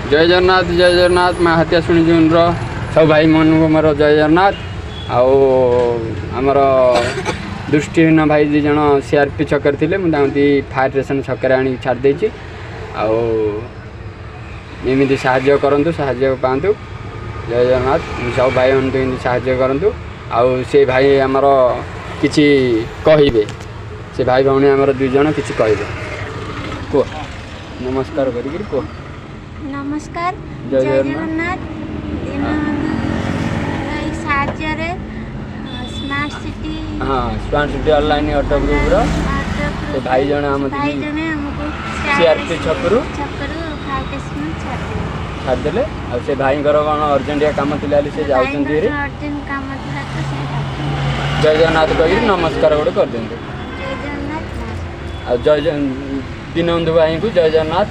जय जगन्नाथ मैं हत्या शुणी जून सब भाई मन को मोर जय जगन्नाथ आमर दृष्टिहीन भाई दी जन सीआरपी छक थे मुझे फायर स्टेशन छकरे आनी छाड़ी एमती साहाଯ୍य करंतु साहाଯ୍य पातु जय जगन्नाथ सब भाई मन साहाଯ୍य करंतु आउ से भाई आमर किछि कहिबे से भाई भौणी आमर दुई जन किछि कहिबे कह नमस्कार करिक कह नमस्कार जय जय जगन्नाथ। जगन्नाथ साहाଯ୍ୟରେ स्मार्ट सिटी हाँ smart city online auto group रो से भाई जन आम भाई जने हमको सीआरपी छकरू छाड़ देले आ से भाई घर कौन अर्जेंटिया काम थिला से जाउछन्ती रे अर्जेंट काम था तो से जय जगन्नाथ कहि नमस्कार गोटे कर देंगे जय जगन्नाथ आ जय दीनबंधु भाई को जय जगन्नाथ।